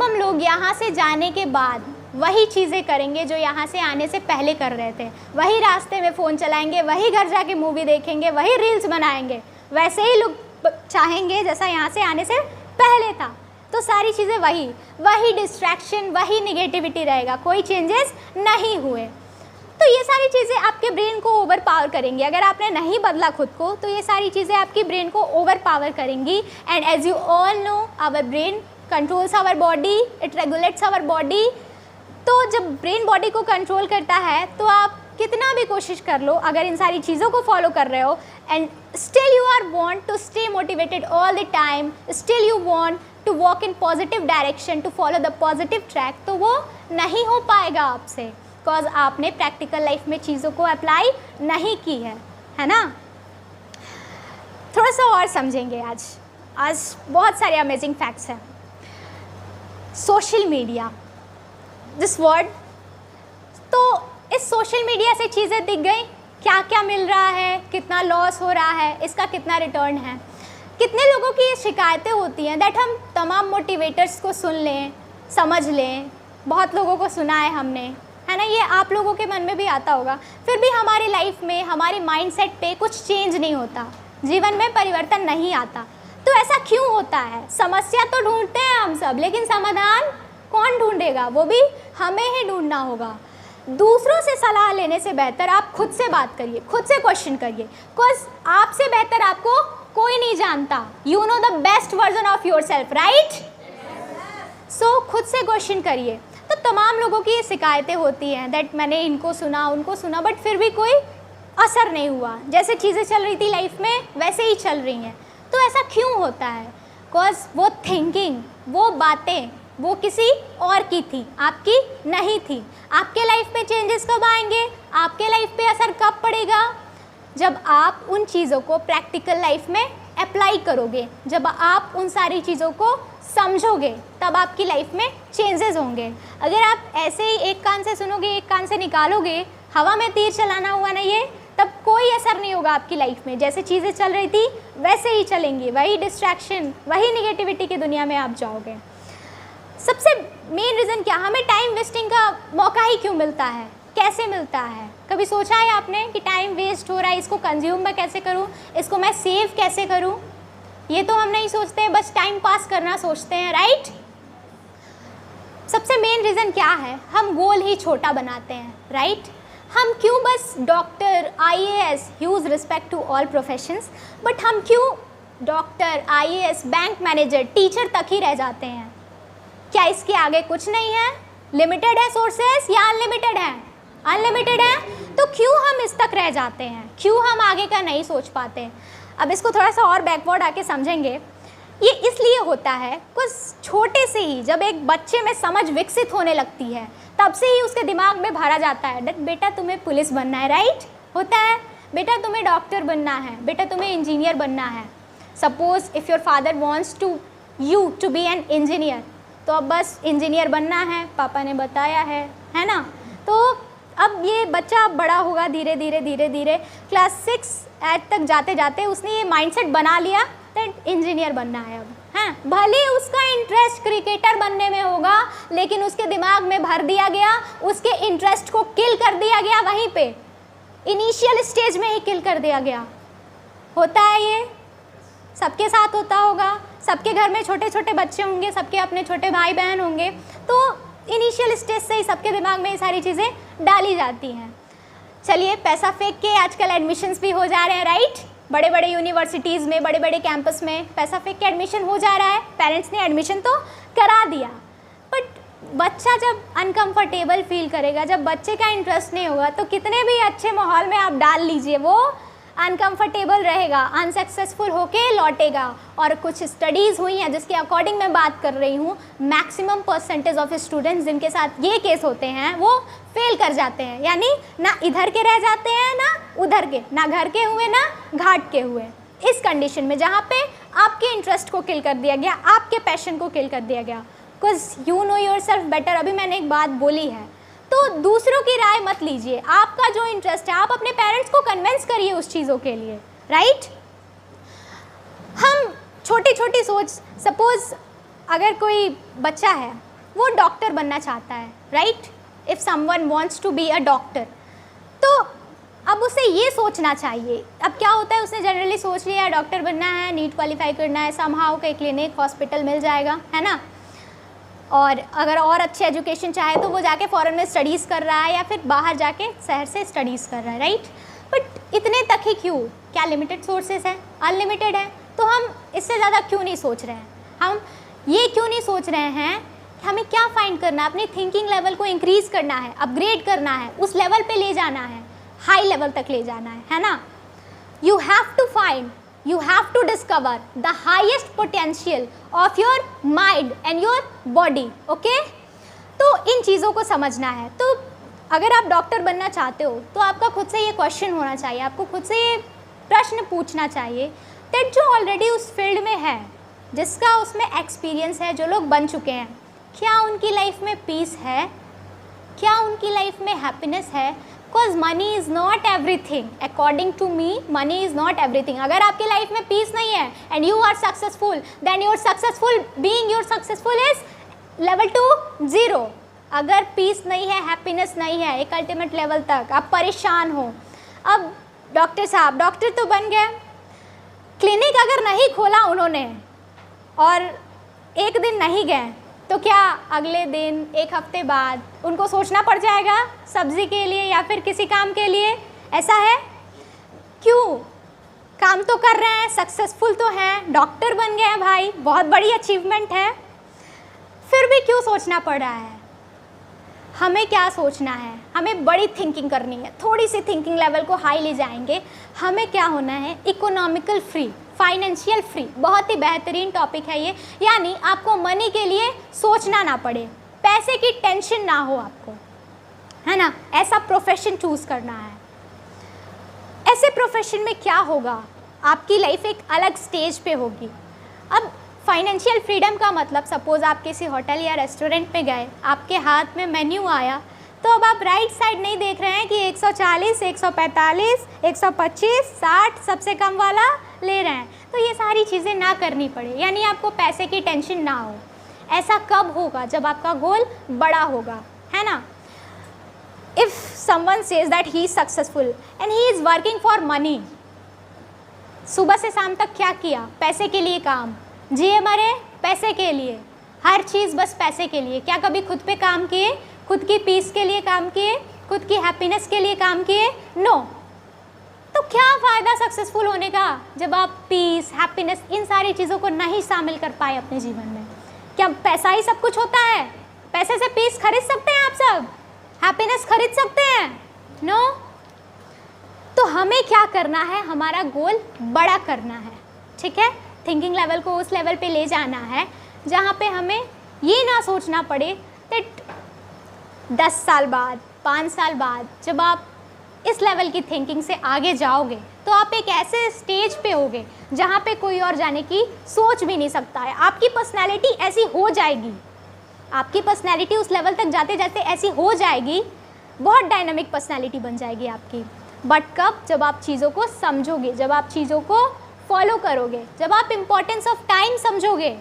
Maximum लोग यहाँ से जाने के बाद वही चीज़ें करेंगे जो यहाँ से आने से पहले कर रहे थे। वही रास्ते में फ़ोन चलाएंगे, वही घर जाके मूवी देखेंगे, वही रील्स बनाएंगे, वैसे ही लोग चाहेंगे जैसा यहाँ से आने से पहले था। तो सारी चीज़ें वही डिस्ट्रैक्शन, वही निगेटिविटी रहेगा, कोई चेंजेस नहीं हुए। तो ये सारी चीज़ें आपके ब्रेन को ओवर पावर करेंगी। अगर आपने नहीं बदला खुद को तो ये सारी चीज़ें आपकी ब्रेन को ओवर पावर करेंगी। And as you all know, our brain controls our body, it regulates our body. तो जब ब्रेन बॉडी को कंट्रोल करता है तो आप कितना भी कोशिश कर लो, अगर इन सारी चीज़ों को फॉलो कर रहे हो and still you are want to stay motivated all the time, still you want to walk in positive direction, to follow the positive track, तो वो नहीं हो पाएगा आपसे, बिकॉज आपने प्रैक्टिकल लाइफ में चीज़ों को अप्लाई नहीं की है ना। थोड़ा सा और समझेंगे आज बहुत सारे अमेजिंग फैक्ट्स हैं। सोशल मीडिया, दिस वर्ड, तो इस सोशल मीडिया से चीज़ें दिख गई, क्या क्या मिल रहा है, कितना लॉस हो रहा है, इसका कितना रिटर्न है। कितने लोगों की ये शिकायतें होती हैं दैट हम तमाम मोटिवेटर्स को सुन लें, समझ लें, बहुत लोगों को सुना है हमने, है ना, ये आप लोगों के मन में भी आता होगा, फिर भी हमारी लाइफ में, हमारे माइंडसेट पे कुछ चेंज नहीं होता, जीवन में परिवर्तन नहीं आता। तो ऐसा क्यों होता है? समस्या तो ढूंढते हैं हम सब, लेकिन समाधान कौन ढूंढेगा? वो भी हमें ही ढूंढना होगा। दूसरों से सलाह लेने से बेहतर आप खुद से बात करिए, खुद से क्वेश्चन करिए, बिकॉज आपसे बेहतर आपको कोई नहीं जानता। You know the best version of yourself, right? So खुद से क्वेश्चन करिए। तो तमाम लोगों की ये शिकायतें होती हैं दैट मैंने इनको सुना, उनको सुना, बट फिर भी कोई असर नहीं हुआ। जैसे चीज़ें चल रही थी लाइफ में वैसे ही चल रही हैं। तो ऐसा क्यों होता है? बिकॉज वो थिंकिंग, वो बातें, वो किसी और की थी, आपकी नहीं थी। आपके लाइफ में चेंजेस कब आएंगे, आपके लाइफ पे असर कब पड़ेगा? जब आप उन चीज़ों को प्रैक्टिकल लाइफ में अप्लाई करोगे, जब आप उन सारी चीज़ों को समझोगे, तब आपकी लाइफ में चेंजेस होंगे। अगर आप ऐसे ही एक कान से सुनोगे, एक कान से निकालोगे, हवा में तीर चलाना हुआ ना ये, तब कोई असर नहीं होगा आपकी लाइफ में। जैसे चीज़ें चल रही थी वैसे ही चलेंगी, वही डिस्ट्रैक्शन, वही निगेटिविटी की दुनिया में आप जाओगे। सबसे मेन रीज़न क्या, हमें टाइम वेस्टिंग का मौका ही क्यों मिलता है? कैसे मिलता है? कभी सोचा है आपने कि टाइम वेस्ट हो रहा है, इसको कंज्यूम मैं कैसे करूं, इसको मैं सेव कैसे करूं? ये तो हम नहीं सोचते हैं, बस टाइम पास करना सोचते हैं, राइट? सबसे मेन रीज़न क्या है? हम गोल ही छोटा बनाते हैं, राइट? हम क्यों बस doctor, IAS, huge respect to all professions, but हम क्यों doctor, IAS, bank manager, teacher तक ही रह जाते हैं? क्या इसके आगे कुछ नहीं है? लिमिटेड है सोर्सेस या अनलिमिटेड है? अनलिमिटेड है। तो क्यों हम इस तक रह जाते हैं? क्यों हम आगे का नहीं सोच पाते? अब इसको थोड़ा सा और बैकवर्ड आके समझेंगे। ये इसलिए होता है कुछ छोटे से ही, जब एक बच्चे में समझ विकसित होने लगती है, तब से ही उसके दिमाग में भरा जाता है दैट बेटा तुम्हें पुलिस बनना है, राइट? होता है, बेटा तुम्हें डॉक्टर बनना है, बेटा तुम्हें इंजीनियर बनना है। Suppose if your father wants you to be an engineer, तो अब बस इंजीनियर बनना है, पापा ने बताया है ना? तो अब ये बच्चा बड़ा होगा, धीरे धीरे क्लास 6 तक जाते जाते उसने ये माइंडसेट बना लिया दैट इंजीनियर बनना है अब, हैं? भले उसका इंटरेस्ट क्रिकेटर बनने में होगा, लेकिन उसके दिमाग में भर दिया गया, उसके इंटरेस्ट को किल कर दिया गया, वहीं पे इनिशियल स्टेज में ही किल कर दिया गया। होता है ये, सबके साथ होता होगा, सबके घर में छोटे छोटे बच्चे होंगे, सबके अपने छोटे भाई बहन होंगे, तो इनिशियल स्टेज से ही सबके दिमाग में ये सारी चीज़ें डाली जाती हैं। चलिए, पैसा फेंक के आजकल एडमिशन्स भी हो जा रहे हैं, राइट? बड़े बड़े यूनिवर्सिटीज़ में, बड़े बड़े कैंपस में पैसा फेंक के एडमिशन हो जा रहा है। पेरेंट्स ने एडमिशन तो करा दिया, बट बच्चा जब अनकंफर्टेबल फील करेगा, जब बच्चे का इंटरेस्ट नहीं होगा, तो कितने भी अच्छे माहौल में आप डाल लीजिए, वो अनकंफर्टेबल रहेगा, अनसक्सेसफुल होके लौटेगा। और कुछ स्टडीज़ हुई हैं जिसके अकॉर्डिंग मैं बात कर रही हूँ, मैक्सिमम परसेंटेज ऑफ स्टूडेंट्स जिनके साथ ये केस होते हैं वो फेल कर जाते हैं, यानी ना इधर के रह जाते हैं ना उधर के, ना घर के हुए ना घाट के हुए। इस कंडीशन में जहाँ पे आपके इंटरेस्ट को किल कर दिया गया, आपके पैशन को किल कर दिया गया, because you know your self better. अभी मैंने एक बात बोली है, तो दूसरों की राय मत लीजिए, आपका जो इंटरेस्ट है आप अपने पेरेंट्स को कन्विंस करिए उस चीज़ों के लिए, राइट? हम छोटी छोटी सोच, सपोज अगर कोई बच्चा है वो डॉक्टर बनना चाहता है, right? If someone wants to be a doctor, तो अब उसे ये सोचना चाहिए। अब क्या होता है, उसने जनरली सोच लिया डॉक्टर बनना है, नीट क्वालिफाई करना है, समहाउ कहीं क्लिनिक हॉस्पिटल मिल जाएगा, है ना, और अगर और अच्छी एजुकेशन चाहे तो वो जाके फॉरेन में स्टडीज़ कर रहा है या फिर बाहर जाके शहर से स्टडीज़ कर रहा है, राइट? बट इतने तक ही क्यों? क्या लिमिटेड सोर्सेज हैं? अनलिमिटेड है। तो हम इससे ज़्यादा क्यों नहीं सोच रहे हैं? हम ये क्यों नहीं सोच रहे हैं कि हमें क्या फाइंड करना है? अपनी थिंकिंग लेवल को इंक्रीज़ करना है, अपग्रेड करना है, उस लेवल पे ले जाना है, हाई लेवल तक ले जाना है ना? You have to find, you have to discover the highest potential of your mind and your body, okay? तो इन चीज़ों को समझना है। तो अगर आप डॉक्टर बनना चाहते हो तो आपका खुद से ये क्वेश्चन होना चाहिए, आपको खुद से ये प्रश्न पूछना चाहिए दैट जो ऑलरेडी उस फील्ड में है, जिसका उसमें एक्सपीरियंस है, जो लोग बन चुके हैं, क्या उनकी लाइफ में पीस है? क्या उनकी लाइफ में हैप्पीनेस है? Because money is not everything, according to me money is not everything. अगर आपकी लाइफ में पीस नहीं है and you are successful, then your successful being your successful is level 2 0। अगर पीस नहीं है, हैप्पीनेस नहीं है एक अल्टीमेट लेवल तक, आप परेशान हो। अब डॉक्टर साहब डॉक्टर तो बन गए, क्लिनिक अगर नहीं खोला उन्होंने और एक दिन नहीं गए तो क्या अगले दिन, एक हफ्ते बाद उनको सोचना पड़ जाएगा सब्जी के लिए या फिर किसी काम के लिए? ऐसा है? क्यों? काम तो कर रहे हैं, सक्सेसफुल तो हैं, डॉक्टर बन गए हैं भाई, बहुत बड़ी अचीवमेंट है, फिर भी क्यों सोचना पड़ रहा है? हमें क्या सोचना है? हमें बड़ी थिंकिंग करनी है, थोड़ी सी थिंकिंग लेवल को हाई ले जाएंगे। हमें क्या होना है? Economical free, financial free. बहुत ही बेहतरीन टॉपिक है ये, यानी आपको मनी के लिए सोचना ना पड़े, पैसे की टेंशन ना हो आपको, है ना? ऐसा प्रोफेशन चूज़ करना है। ऐसे प्रोफेशन में क्या होगा, आपकी लाइफ एक अलग स्टेज पे होगी। अब फाइनेंशियल फ्रीडम का मतलब, सपोज़ आप किसी होटल या रेस्टोरेंट में गए, आपके हाथ में मेन्यू आया, तो अब आप राइट साइड नहीं देख रहे हैं कि 140, 145, 125, 60 सबसे कम वाला ले रहे हैं। तो ये सारी चीज़ें ना करनी पड़े, यानी आपको पैसे की टेंशन ना हो। ऐसा कब होगा? जब आपका गोल बड़ा होगा, है ना? If someone says that he is successful and he is working for money, सुबह से शाम तक क्या किया? पैसे के लिए काम, जिए मरे पैसे के लिए, हर चीज़ बस पैसे के लिए। क्या कभी खुद पे काम किए? खुद की पीस के लिए काम किए? खुद की हैप्पीनेस के लिए काम किए? नो। तो क्या फ़ायदा सक्सेसफुल होने का जब आप पीस, हैप्पीनेस, इन सारी चीज़ों को नहीं शामिल कर पाए अपने जीवन में? क्या पैसा ही सब कुछ होता है? पैसे से पीस खरीद सकते हैं आप सब? हैप्पीनेस खरीद सकते हैं? नो। तो हमें क्या करना है? हमारा गोल बड़ा करना है, ठीक है? थिंकिंग लेवल को उस लेवल पे ले जाना है जहाँ पे हमें ये ना सोचना पड़े दैट 10 साल बाद, 5 साल बाद जब आप इस लेवल की थिंकिंग से आगे जाओगे तो आप एक ऐसे स्टेज पे होगे जहाँ पे कोई और जाने की सोच भी नहीं सकता है। आपकी पर्सनैलिटी ऐसी हो जाएगी, आपकी पर्सनैलिटी उस लेवल तक जाते जाते ऐसी हो जाएगी, बहुत डायनामिक पर्सनैलिटी बन जाएगी आपकी। बट कब? जब आप चीज़ों को समझोगे, जब आप चीज़ों को फॉलो करोगे, जब आप इम्पोर्टेंस ऑफ टाइम समझोगे।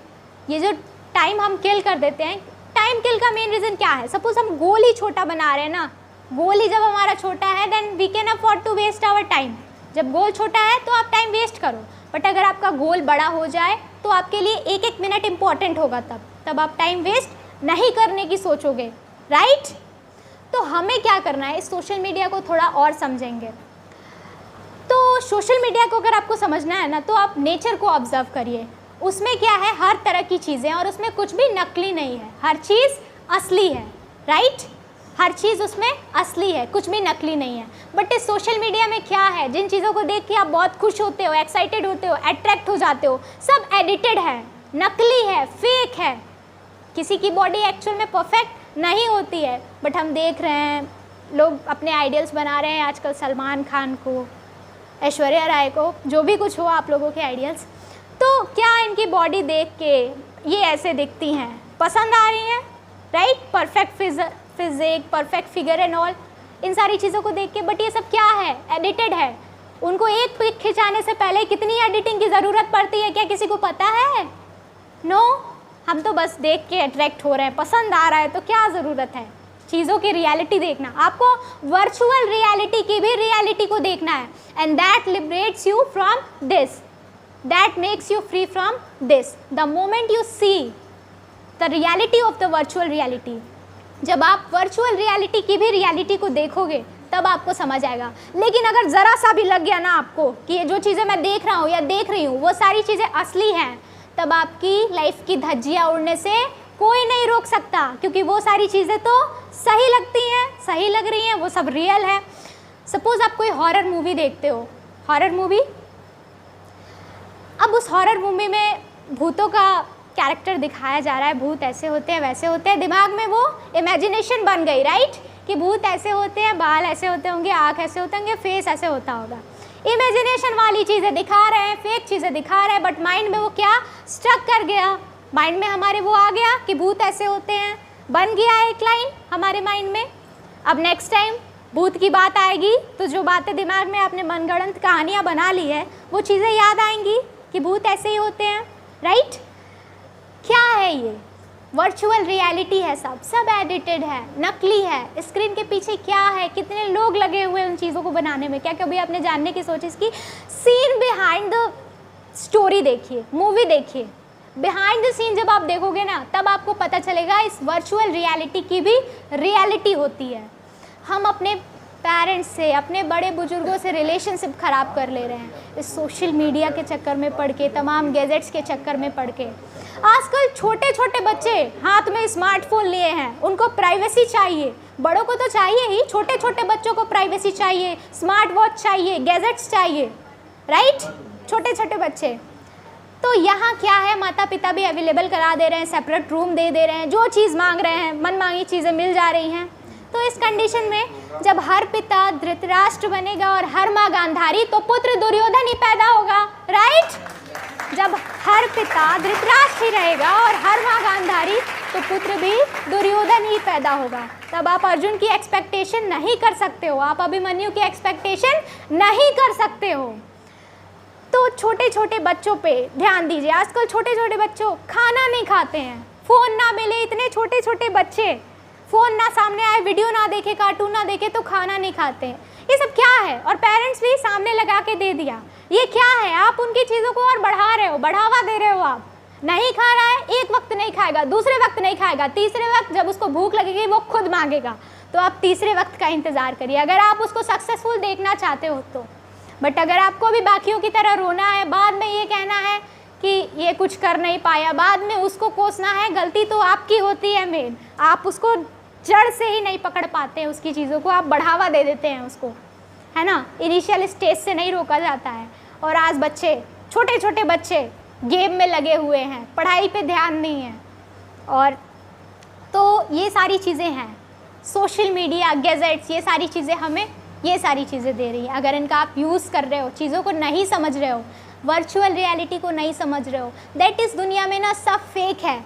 ये जो टाइम हम किल कर देते हैं, टाइम किल का मेन रीज़न क्या है? सपोज हम गोल ही छोटा बना रहे हैं ना, गोल ही जब हमारा छोटा है then we can afford to waste our time. जब गोल छोटा है तो आप टाइम वेस्ट करो, बट अगर आपका गोल बड़ा हो जाए तो आपके लिए एक एक मिनट इम्पॉर्टेंट होगा, तब आप टाइम वेस्ट नहीं करने की सोचोगे, राइट? तो हमें क्या करना है? इस सोशल मीडिया को थोड़ा और समझेंगे। तो सोशल मीडिया को अगर आपको समझना है ना, तो आप नेचर को ऑब्जर्व करिए। उसमें क्या है? हर तरह की चीज़ें, और उसमें कुछ भी नकली नहीं है, हर चीज़ असली है, राइट? हर चीज़ उसमें असली है, कुछ भी नकली नहीं है। बट इस सोशल मीडिया में क्या है? जिन चीज़ों को देख के आप बहुत खुश होते हो, एक्साइटेड होते हो, अट्रैक्ट हो जाते हो, सब एडिटेड है, नकली है, फेक है। किसी की बॉडी एक्चुअल में परफेक्ट नहीं होती है, बट हम देख रहे हैं लोग अपने आइडियल्स बना रहे हैं आजकल, सलमान खान को, ऐश्वर्या राय को, जो भी कुछ हो आप लोगों के आइडियल्स। तो क्या इनकी बॉडी देख के ये ऐसे दिखती हैं, पसंद आ रही हैं, right? Perfect physique, perfect figure and all, इन सारी चीज़ों को देख के, बट ये सब क्या है? एडिटेड है। उनको एक पिक खिंचाने से पहले कितनी एडिटिंग की ज़रूरत पड़ती है, क्या किसी को पता है? नो। हम तो बस देख के अट्रैक्ट हो रहे हैं, पसंद आ रहा है, तो क्या ज़रूरत है चीज़ों की रियलिटी देखना। आपको वर्चुअल रियलिटी की भी रियलिटी को देखना है, and that liberates you from this, that makes you free from this. The moment you see the reality of the virtual reality, जब आप वर्चुअल रियलिटी की भी रियलिटी को देखोगे तब आपको समझ आएगा। लेकिन अगर ज़रा सा भी लग गया ना आपको कि ये जो चीज़ें मैं देख रहा हूँ या देख रही हूँ वो सारी चीज़ें असली हैं, तब आपकी लाइफ की धज्जियाँ उड़ने से कोई नहीं रोक सकता, क्योंकि वो सारी चीज़ें तो सही लगती हैं, सही लग रही हैं, वो सब रियल है। सपोज़ आप कोई हॉरर मूवी देखते हो, हॉरर मूवी, अब उस हॉरर मूवी में भूतों का कैरेक्टर दिखाया जा रहा है, भूत ऐसे होते हैं वैसे होते हैं, दिमाग में वो इमेजिनेशन बन गई, राइट, कि भूत ऐसे होते हैं, बाल ऐसे होते होंगे, आँख ऐसे होते होंगे, फेस ऐसे होता होगा। इमेजिनेशन वाली चीज़ें दिखा रहे हैं, फेक चीज़ें दिखा रहे हैं, बट माइंड में वो क्या स्टक कर गया, माइंड में हमारे वो आ गया कि भूत ऐसे होते हैं, बन गया एक लाइन हमारे माइंड में। अब नेक्स्ट टाइम भूत की बात आएगी तो जो बातें दिमाग में आपने मनगढ़ंत कहानियाँ बना ली है वो चीज़ें याद आएंगी कि भूत ऐसे ही होते हैं, राइट। क्या है ये? वर्चुअल रियलिटी है, सब एडिटेड है, नकली है। स्क्रीन के पीछे क्या है, कितने लोग लगे हुए हैं उन चीज़ों को बनाने में। क्या कभी आपने जानने की सोची इसकी सीन बिहाइंड द स्टोरी देखिए, मूवी देखिए, बिहाइंड द सीन जब आप देखोगे ना तब आपको पता चलेगा इस वर्चुअल रियलिटी की भी रियलिटी होती है। हम अपने पेरेंट्स से, अपने बड़े बुजुर्गों से रिलेशनशिप ख़राब कर ले रहे हैं इस सोशल मीडिया के चक्कर में पड़ के, तमाम गैजेट्स के चक्कर में पड़ के। आजकल छोटे छोटे बच्चे हाथ में स्मार्टफोन लिए हैं, उनको प्राइवेसी चाहिए, बड़ों को तो चाहिए ही, छोटे छोटे बच्चों को प्राइवेसी चाहिए, स्मार्ट वॉच चाहिए, गैजेट्स चाहिए, राइट, छोटे छोटे बच्चे। तो यहाँ क्या है, माता पिता भी अवेलेबल करा दे रहे हैं, सेपरेट रूम दे रहे हैं, जो चीज़ मांग रहे हैं मन मांगी चीज़ें मिल जा रही हैं। तो इस कंडीशन में जब हर पिता धृतराष्ट्र बनेगा और हर माँ गांधारी, तो पुत्र दुर्योधन ही पैदा होगा, राइट। जब हर पिता धृतराष्ट्र ही रहेगा और हर माँ गांधारी, तो पुत्र भी दुर्योधन ही पैदा होगा। तब आप अर्जुन की एक्सपेक्टेशन नहीं कर सकते हो, आप अभिमन्यु की एक्सपेक्टेशन नहीं कर सकते हो। तो छोटे छोटे बच्चों पे ध्यान दीजिए। आजकल छोटे छोटे बच्चों खाना नहीं खाते हैं, फ़ोन ना मिले, इतने छोटे छोटे बच्चे फ़ोन ना सामने आए, वीडियो ना देखे, कार्टून ना देखे तो खाना नहीं खाते हैं। ये सब क्या है? और पेरेंट्स भी सामने लगा के दे दिया, ये क्या है? आप उनकी चीज़ों को और बढ़ा रहे हो, बढ़ावा दे रहे हो। आप नहीं खा रहा है, एक वक्त नहीं खाएगा, दूसरे वक्त नहीं खाएगा, तीसरे वक्त जब उसको भूख लगेगी वो खुद मांगेगा, तो आप तीसरे वक्त का इंतज़ार करिए अगर आप उसको सक्सेसफुल देखना चाहते हो तो। बट अगर आपको भी बाकियों की तरह रोना है, बाद में ये कहना है कि ये कुछ कर नहीं पाया, बाद में उसको कोसना है, गलती तो आपकी होती है मेन। आप उसको जड़ से ही नहीं पकड़ पाते हैं, उसकी चीज़ों को आप बढ़ावा दे देते हैं उसको, है ना। इनिशियल स्टेज से नहीं रोका जाता है। और आज बच्चे, छोटे छोटे बच्चे गेम में लगे हुए हैं, पढ़ाई पे ध्यान नहीं है। और तो ये सारी चीज़ें हैं, सोशल मीडिया, गैजेट्स, ये सारी चीज़ें हमें ये सारी चीज़ें दे रही हैं। अगर इनका आप यूज़ कर रहे हो, चीज़ों को नहीं समझ रहे हो, वर्चुअल रियलिटी को नहीं समझ रहे हो, दैट इस दुनिया में ना सब फेक है।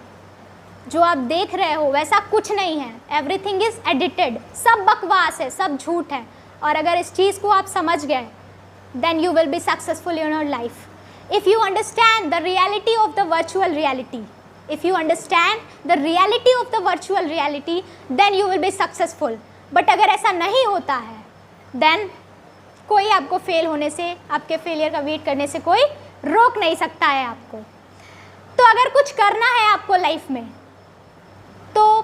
जो आप देख रहे हो वैसा कुछ नहीं है, एवरीथिंग इज़ एडिटेड, सब बकवास है, सब झूठ है। और अगर इस चीज़ को आप समझ गए, then you will be successful in your life. If you understand the reality of the virtual reality, if you understand the reality of the virtual reality, then you will be successful. But अगर ऐसा नहीं होता है, then कोई आपको fail होने से, आपके फेलियर का वेट करने से कोई रोक नहीं सकता है आपको। तो अगर कुछ करना है आपको लाइफ में, तो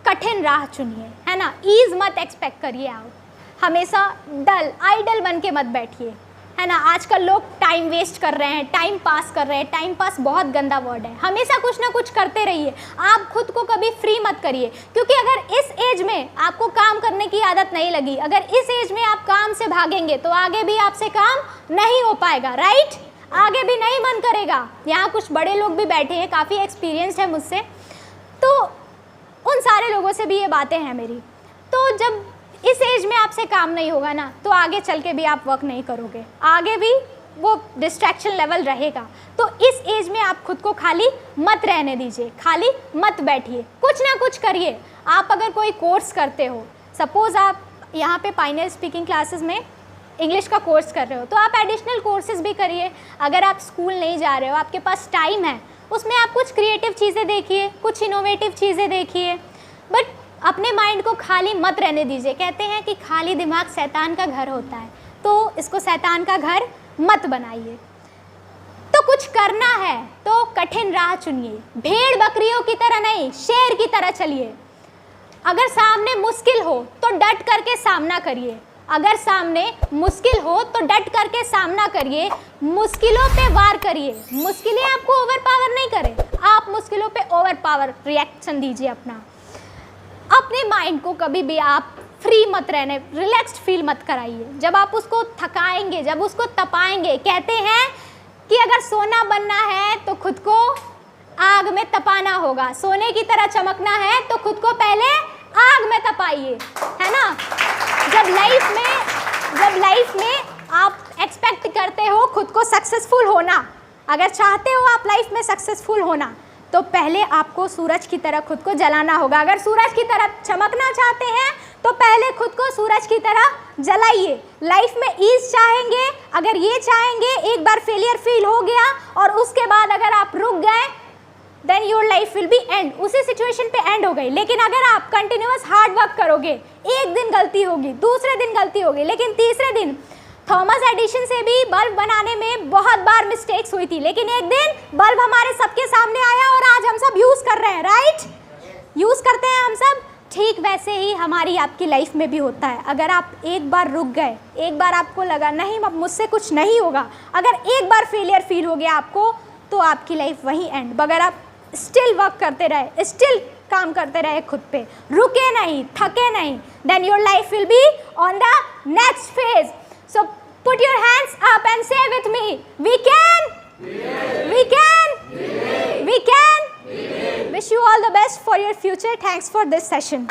कठिन राह चुनिए, है ना। ईज मत एक्सपेक्ट करिए आप, हमेशा डल आइडल बन के मत बैठिए, है ना। आजकल लोग टाइम वेस्ट कर रहे हैं, टाइम पास कर रहे हैं। टाइम पास बहुत गंदा वर्ड है। हमेशा कुछ ना कुछ करते रहिए, आप खुद को कभी फ्री मत करिए, क्योंकि अगर इस एज में आपको काम करने की आदत नहीं लगी, अगर इस एज में आप काम से भागेंगे तो आगे भी आपसे काम नहीं हो पाएगा, राइट। आगे भी नहीं मन करेगा। यहाँ कुछ बड़े लोग भी बैठे हैं, काफ़ी एक्सपीरियंस्ड है मुझसे, तो उन सारे लोगों से भी ये बातें हैं मेरी। तो जब इस एज में आपसे काम नहीं होगा ना, तो आगे चल के भी आप वर्क नहीं करोगे, आगे भी वो डिस्ट्रैक्शन लेवल रहेगा। तो इस एज में आप खुद को खाली मत रहने दीजिए, खाली मत बैठिए, कुछ ना कुछ करिए। आप अगर कोई कोर्स करते हो, सपोज़ आप यहाँ पे पायनियर स्पीकिंग क्लासेस में इंग्लिश का कोर्स कर रहे हो, तो आप एडिशनल कोर्सेज भी करिए। अगर आप स्कूल नहीं जा रहे हो, आपके पास टाइम है, उसमें आप कुछ क्रिएटिव चीज़ें देखिए, कुछ इनोवेटिव चीज़ें देखिए, बट अपने माइंड को खाली मत रहने दीजिए। कहते हैं कि खाली दिमाग शैतान का घर होता है, तो इसको शैतान का घर मत बनाइए। तो कुछ करना है तो कठिन राह चुनिए, भेड़ बकरियों की तरह नहीं, शेर की तरह चलिए। अगर सामने मुश्किल हो तो डट करके सामना करिए, अगर सामने मुश्किल हो तो डट करके सामना करिए, मुश्किलों पे वार करिए। मुश्किलें आपको ओवर पावर नहीं करें, आप मुश्किलों पे ओवर पावर रिएक्शन दीजिए अपना। अपने माइंड को कभी भी आप फ्री मत रहने, रिलैक्स्ड फील मत कराइए। जब आप उसको थकाएंगे, जब उसको तपाएंगे, कहते हैं कि अगर सोना बनना है तो खुद को आग में तपाना होगा, सोने की तरह चमकना है तो खुद को पहले आग में तपाइए, है ना। जब लाइफ में आप एक्सपेक्ट करते हो खुद को सक्सेसफुल होना, अगर चाहते हो आप लाइफ में सक्सेसफुल होना, तो पहले आपको सूरज की तरह खुद को जलाना होगा। अगर सूरज की तरह चमकना चाहते हैं तो पहले खुद को सूरज की तरह जलाइए। लाइफ में ईज चाहेंगे, अगर ये चाहेंगे एक बार फेलियर फील हो गया और उसके बाद अगर आप रुक गए, then your life will be end, उसी सिचुएशन पे एंड हो गई। लेकिन अगर आप कंटिन्यूअस हार्ड वर्क करोगे, एक दिन गलती होगी, दूसरे दिन गलती होगी, लेकिन तीसरे दिन, थॉमस एडिसन से भी बल्ब बनाने में बहुत बार मिस्टेक्स हुई थी, लेकिन एक दिन बल्ब हमारे सबके सामने आया और आज हम सब यूज़ कर रहे हैं, राइट, यूज़ करते हैं हम सब। ठीक वैसे ही हमारी आपकी लाइफ में भी होता है। अगर आप एक बार रुक गए, एक बार आपको लगा नहीं अब मुझसे कुछ नहीं होगा, अगर एक बार फेलियर फील हो गया आपको, तो आपकी लाइफ वहीं एंड। अगर आप स्टिल वर्क करते रहे, स्टिल काम करते रहे खुद पे, रुके नहीं, थके नहीं, then your life will be on the next phase. So put your hands up and say with me, we can, we can, we can. Wish you all the best for your future. Thanks for this session.